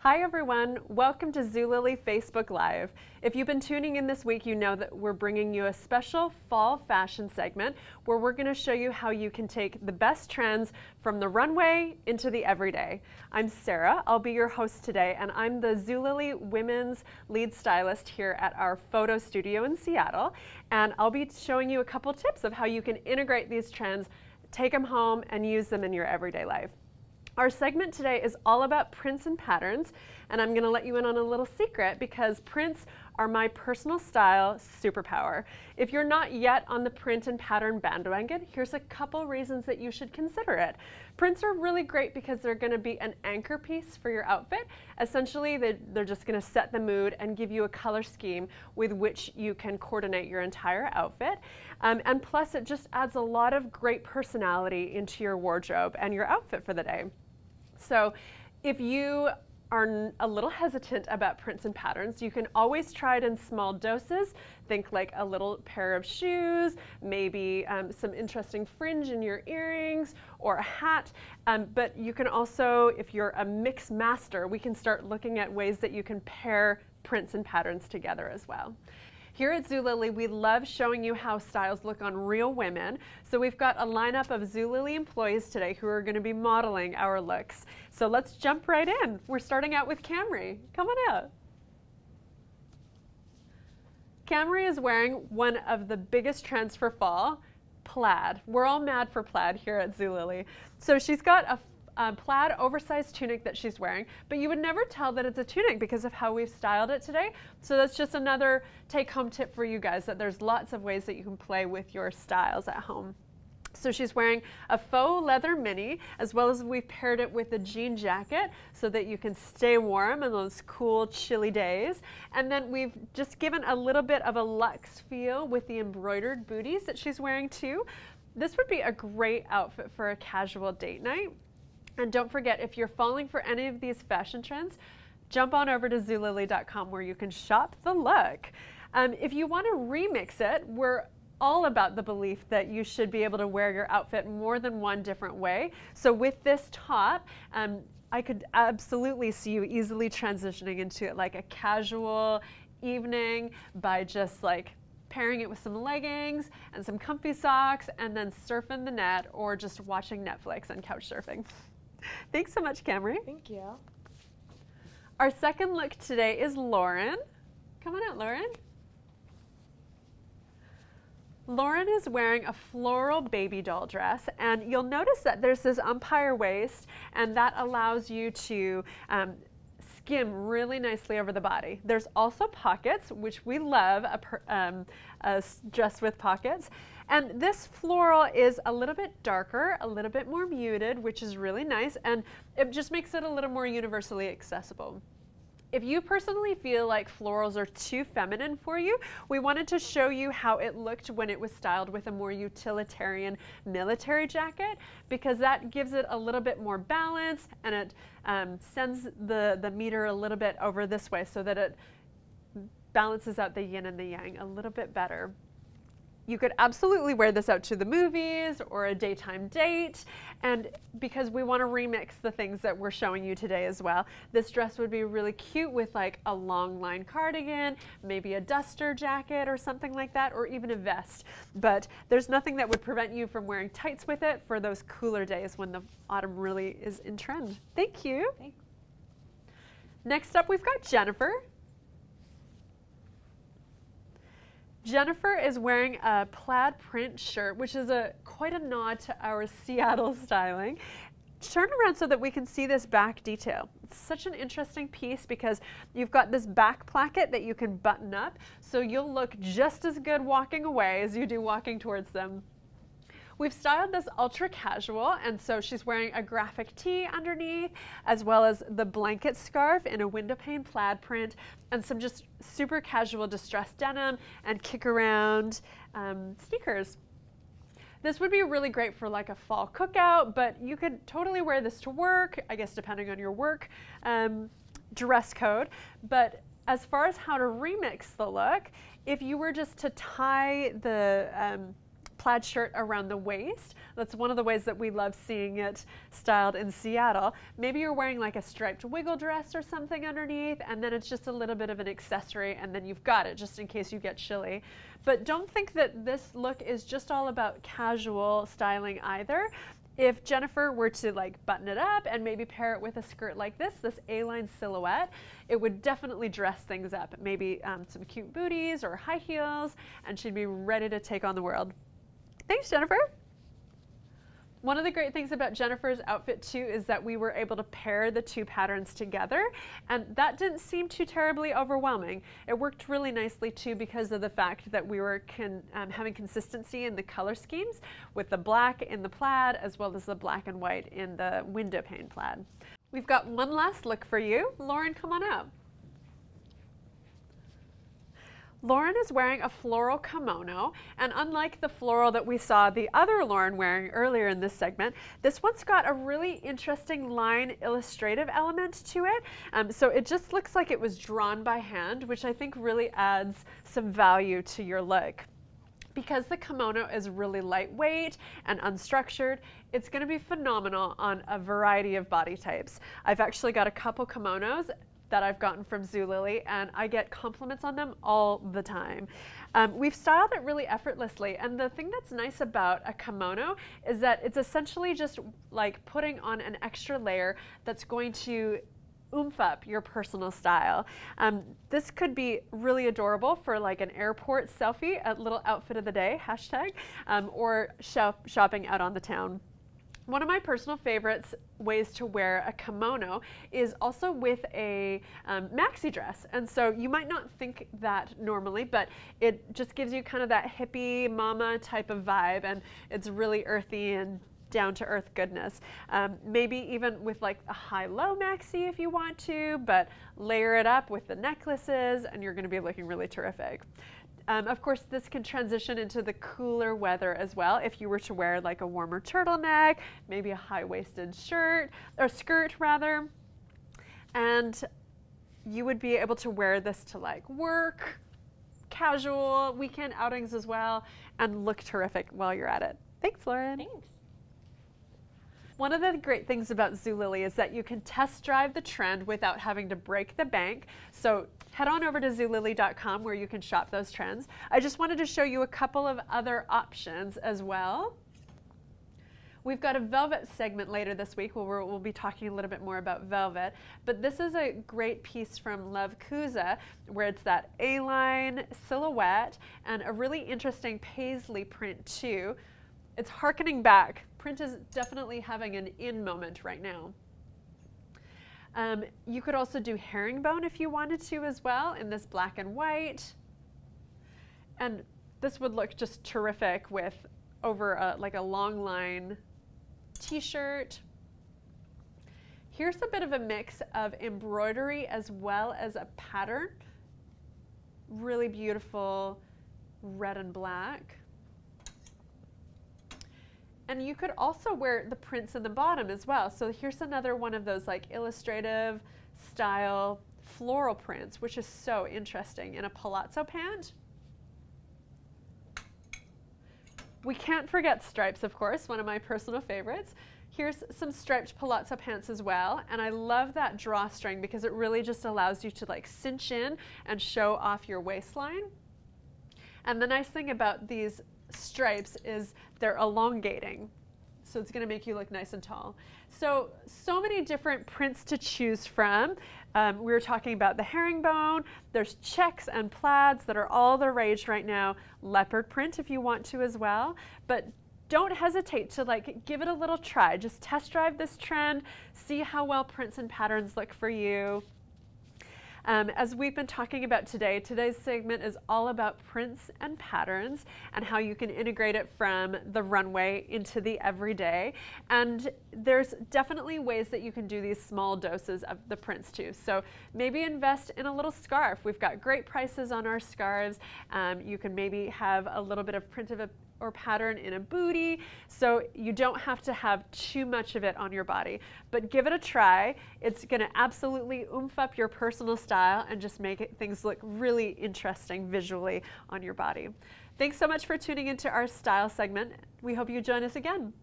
Hi everyone, welcome to Zulily Facebook Live. If you've been tuning in this week, you know that we're bringing you a special fall fashion segment where we're going to show you how you can take the best trends from the runway into the everyday. I'm Sarah, I'll be your host today, and I'm the Zulily Women's lead stylist here at our photo studio in Seattle, and I'll be showing you a couple tips of how you can integrate these trends, take them home, and use them in your everyday life. Our segment today is all about prints and patterns, and I'm going to let you in on a little secret because prints are my personal style superpower. If you're not yet on the print and pattern bandwagon, here's a couple reasons that you should consider it. Prints are really great because they're going to be an anchor piece for your outfit. Essentially, they're just going to set the mood and give you a color scheme with which you can coordinate your entire outfit. And plus, it just adds a lot of great personality into your wardrobe and your outfit for the day. So if you are a little hesitant about prints and patterns, you can always try it in small doses. Think like a little pair of shoes, maybe some interesting fringe in your earrings or a hat. But you can also, if you're a mix master, we can start looking at ways that you can pair prints and patterns together as well. Here at Zulily, we love showing you how styles look on real women. So we've got a lineup of Zulily employees today who are going to be modeling our looks. So let's jump right in. We're starting out with Camry. Come on out. Camry is wearing one of the biggest trends for fall, plaid. We're all mad for plaid here at Zulily. So she's got a plaid oversized tunic that she's wearing, but you would never tell that it's a tunic because of how we've styled it today. So that's just another take-home tip for you guys, that there's lots of ways that you can play with your styles at home. So she's wearing a faux leather mini, as well as we've paired it with a jean jacket so that you can stay warm in those cool, chilly days. And then we've just given a little bit of a luxe feel with the embroidered booties that she's wearing too. This would be a great outfit for a casual date night. And don't forget, if you're falling for any of these fashion trends, jump on over to Zulily.com where you can shop the look. If you want to remix it, we're all about the belief that you should be able to wear your outfit more than one different way. So with this top, I could absolutely see you easily transitioning into like a casual evening by just like pairing it with some leggings and some comfy socks and then surfing the net or just watching Netflix and couch surfing. Thanks so much, Camry. Thank you. Our second look today is Lauren. Come on out, Lauren. Lauren is wearing a floral baby doll dress, and you'll notice that there's this umpire waist, and that allows you to skim really nicely over the body. There's also pockets, which we love, a dress with pockets. And this floral is a little bit darker, a little bit more muted, which is really nice, and it just makes it a little more universally accessible. If you personally feel like florals are too feminine for you, we wanted to show you how it looked when it was styled with a more utilitarian military jacket, because that gives it a little bit more balance, and it sends the meter a little bit over this way so that it balances out the yin and the yang a little bit better. You could absolutely wear this out to the movies or a daytime date, and because we want to remix the things that we're showing you today as well, this dress would be really cute with like a long line cardigan, maybe a duster jacket or something like that, or even a vest. But there's nothing that would prevent you from wearing tights with it for those cooler days when the autumn really is in trend. Thank you. Thanks. Next up, we've got Jennifer. Jennifer is wearing a plaid print shirt, which is quite a nod to our Seattle styling. Turn around so that we can see this back detail. It's such an interesting piece because you've got this back placket that you can button up, so you'll look just as good walking away as you do walking towards them. We've styled this ultra casual, and so she's wearing a graphic tee underneath, as well as the blanket scarf in a window pane plaid print, and some just super casual distressed denim and kick around sneakers. This would be really great for like a fall cookout, but you could totally wear this to work, I guess depending on your work dress code. But as far as how to remix the look, if you were just to tie the plaid shirt around the waist. That's one of the ways that we love seeing it styled in Seattle. Maybe you're wearing like a striped wiggle dress or something underneath, and then it's just a little bit of an accessory, and then you've got it just in case you get chilly. But don't think that this look is just all about casual styling either. If Jennifer were to like button it up and maybe pair it with a skirt like this A-line silhouette, it would definitely dress things up. Maybe some cute booties or high heels, and she'd be ready to take on the world. Thanks, Jennifer. One of the great things about Jennifer's outfit too is that we were able to pair the two patterns together, and that didn't seem too terribly overwhelming. It worked really nicely too because of the fact that we were having consistency in the color schemes with the black in the plaid as well as the black and white in the window pane plaid. We've got one last look for you. Lauren, come on up. Lauren is wearing a floral kimono, and unlike the floral that we saw the other Lauren wearing earlier in this segment, this one's got a really interesting line illustrative element to it. So it just looks like it was drawn by hand, which I think really adds some value to your look. Because the kimono is really lightweight and unstructured, it's going to be phenomenal on a variety of body types. I've actually got a couple kimonos that I've gotten from Zulily, and I get compliments on them all the time. We've styled it really effortlessly, and the thing that's nice about a kimono is that it's essentially just like putting on an extra layer that's going to oomph up your personal style. This could be really adorable for like an airport selfie, a little outfit of the day, hashtag, or shopping out on the town. One of my personal favorites ways to wear a kimono is also with a maxi dress. And so you might not think that normally, but it just gives you kind of that hippie mama type of vibe, and it's really earthy and down-to-earth goodness. Maybe even with like a high-low maxi if you want to, but layer it up with the necklaces and you're going to be looking really terrific. Of course, this can transition into the cooler weather as well. If you were to wear like a warmer turtleneck, maybe a high-waisted shirt, or skirt rather, and you would be able to wear this to like work, casual, weekend outings as well, and look terrific while you're at it. Thanks, Lauren. Thanks. One of the great things about Zulily is that you can test drive the trend without having to break the bank. So head on over to zulily.com where you can shop those trends. I just wanted to show you a couple of other options as well. We've got a velvet segment later this week where we'll be talking a little bit more about velvet, but this is a great piece from Love Kuza where it's that A-line silhouette and a really interesting paisley print too. It's harkening back. Print is definitely having an in moment right now. You could also do herringbone if you wanted to as well in this black and white. And this would look just terrific with over like a long line t-shirt. Here's a bit of a mix of embroidery as well as a pattern. Really beautiful red and black. And you could also wear the prints in the bottom as well. So here's another one of those like illustrative style floral prints, which is so interesting in a palazzo pant. We can't forget stripes, of course, one of my personal favorites. Here's some striped palazzo pants as well, and I love that drawstring because it really just allows you to like cinch in and show off your waistline. And the nice thing about these stripes is they're elongating, so it's going to make you look nice and tall. So many different prints to choose from. We were talking about the herringbone. There's checks and plaids that are all the rage right now. Leopard print if you want to as well, but don't hesitate to like give it a little try. Just test drive this trend, see how well prints and patterns look for you. As we've been talking about today, today's segment is all about prints and patterns and how you can integrate it from the runway into the everyday. And there's definitely ways that you can do these small doses of the prints too. So maybe invest in a little scarf. We've got great prices on our scarves. You can maybe have a little bit of print of or pattern in a bootie, so you don't have to have too much of it on your body. But give it a try. It's gonna absolutely oomph up your personal style and just make things look really interesting visually on your body. Thanks so much for tuning into our style segment. We hope you join us again.